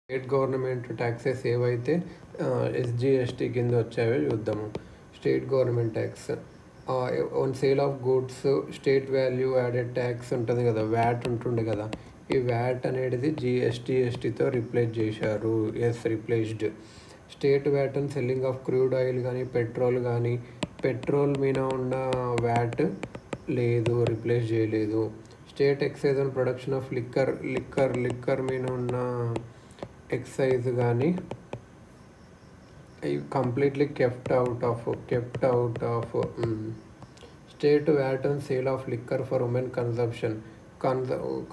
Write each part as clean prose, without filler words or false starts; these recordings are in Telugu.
స్టేట్ గవర్నమెంట్ ట్యాక్సెస్ ఏవైతే ఎస్జిఎస్టీ కింద వచ్చాయో చూద్దాము. State government tax on sale of goods state value added tax ఉంటుంది కదా, వ్యాట్ ఉంటుండే కదా. ఈ వ్యాట్ అనేది జిఎస్టీతో రిప్లేస్ చేశారు. Replaced. State VAT and selling of crude oil కానీ పెట్రోల్ కానీ, పెట్రోల్ మీద ఉన్న వ్యాట్ లేదు, రిప్లేస్ చేయలేదు. State excise on production of liquor మీద ఉన్న ఎక్సైజ్ కానీ completely kept out of. State VAT on sale of liquor for women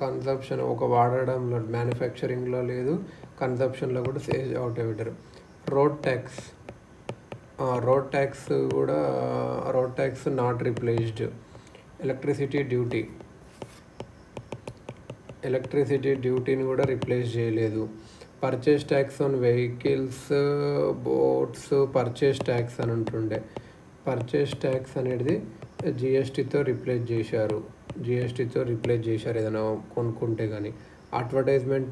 consumption ఒక వాడడంలో, మ్యానుఫ్యాక్చరింగ్లో లేదు, కన్సంప్షన్లో కూడా సేల్ అవుట్ పెట్టారు. Road tax not replaced. Electricity డ్యూటీని కూడా రిప్లేస్ చేయలేదు. Purchase tax on vehicles, boats, purchase tax అని ఉంటుండే. పర్చేస్ ట్యాక్స్ అనేది జిఎస్టీతో రిప్లేస్ చేశారు. ఏదైనా కొనుక్కుంటే కానీ. అడ్వర్టైజ్మెంట్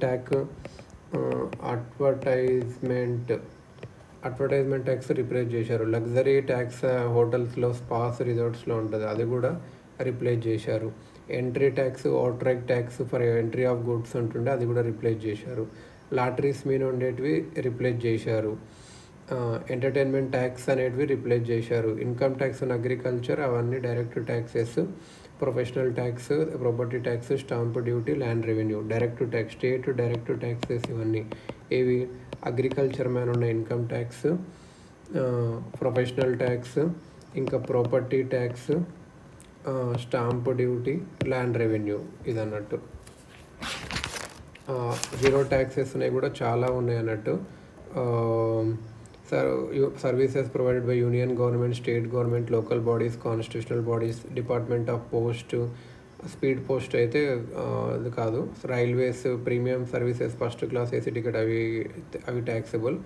ట్యాక్స్ రిప్లేస్ చేశారు. లగ్జరీ ట్యాక్స్ హోటల్స్లో, స్పాస్, రిసార్ట్స్లో ఉంటుంది, అది కూడా రిప్లేస్ చేశారు. Entry tax, outright tax for entry of goods ఉంటుండే, అది కూడా రిప్లేస్ చేశారు. లాటరీస్ మీద ఉండేటివి రిప్లేస్ చేశారు. ఎంటర్టైన్మెంట్ ట్యాక్స్ అనేటివి రిప్లేస్ చేశారు. ఇన్కమ్ ట్యాక్స్ ఆన్ అగ్రికల్చర్ అవన్నీ direct taxes. Professional tax, property tax, stamp duty, land revenue. Direct tax, state direct taxes ఇవన్నీ. ఏవి? అగ్రికల్చర్ మీద ఉన్న ఇన్కమ్ ట్యాక్స్, ప్రొఫెషనల్ ట్యాక్స్, ఇంకా property tax, stamp duty, land revenue ఇది అన్నట్టు. జీరో ట్యాక్సెస్ అనేవి కూడా చాలా ఉన్నాయి అన్నట్టు. Services provided by union government, state government, local bodies, constitutional bodies, department of post. Speed post అయితే అది కాదు. Railways, premium services, first class AC ticket అవి taxable.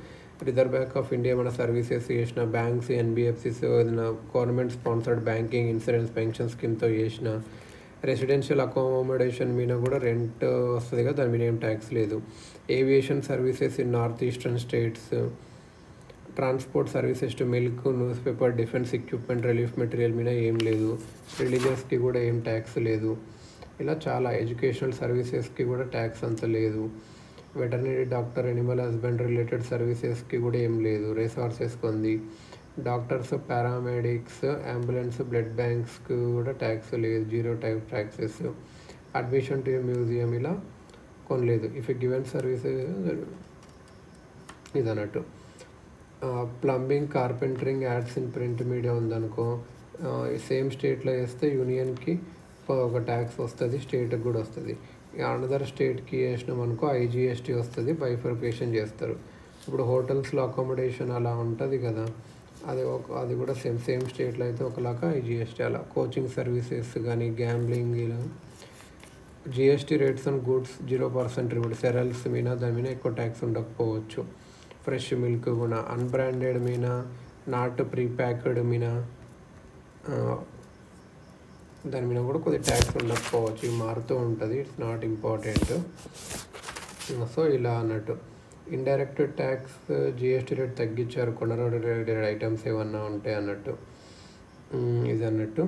Reserve Bank of India మన సర్వీసెస్ చేసిన, బ్యాంక్స్, ఎన్బిఎఫ్సిస్, ఏదైనా government sponsored banking, insurance, pension స్కీమ్తో చేసిన. రెసిడెన్షియల్ అకామిడేషన్ మీద కూడా రెంట్ వస్తుంది కదా, దాని మీద ఏం ట్యాక్స్ లేదు. Aviation services in north eastern states. Transport services to milk, news paper, defence equipment, relief material మీద ఏం లేదు. రిలీజియస్కి కూడా ఏం ట్యాక్స్ లేదు. ఇలా చాలా. ఎడ్యుకేషనల్ సర్వీసెస్కి కూడా ట్యాక్స్ అంత లేదు. Veterinary doctor, animal husband related సర్వీసెస్కి కూడా ఏం లేదు. రిసార్సెస్కి ఉంది. డాక్టర్స్, పారామెడిక్స్, అంబులెన్స్, బ్లడ్ బ్యాంక్స్కి కూడా ట్యాక్స్ లేదు. Zero taxes. Admission to museum ఇలా కొనలేదు. ఇఫ్ గివెన్ సర్వీసెస్ ఇది అన్నట్టు. Plumbing, carpentering, ads in print media ఉందనుకో, సేమ్ స్టేట్లో వేస్తే యూనియన్కి ఒక ట్యాక్స్ వస్తుంది, స్టేట్కి కూడా వస్తుంది. అనదర్ స్టేట్కి వేసినాం అనుకో ఐజిఎస్టీ వస్తుంది, బైఫర్కేషన్ చేస్తారు. ఇప్పుడు హోటల్స్లో అకామిడేషన్ అలా ఉంటుంది కదా, అది కూడా సేమ్ స్టేట్లో అయితే ఒకలాగా ఐజిఎస్టీ అలా. కోచింగ్ సర్వీసెస్ కానీ, గ్యాంబ్లింగ్ ఇలా. GST rates on goods 0% rebate. Cereals మీద దాని మీద ఎక్కువ ట్యాక్స్ ఉండకపోవచ్చు. ఫ్రెష్ మిల్క్ కూడా. అన్బ్రాండెడ్ మీద, నాట్ ప్రీప్యాక్డ్ మీద, దాని మీద కూడా కొద్దిగా ట్యాక్స్ ఉండకపోవచ్చు. ఇవి మారుతూ ఉంటుంది, ఇట్స్ నాట్ ఇంపార్టెంట్. సో ఇలా అన్నట్టు. ఇండైరెక్ట్ ట్యాక్స్ జిఎస్టీ రేట్ తగ్గించారు, కొనర రిలేటెడ్ ఐటమ్స్ ఏమన్నా ఉంటాయి అన్నట్టు. ఇది అన్నట్టు.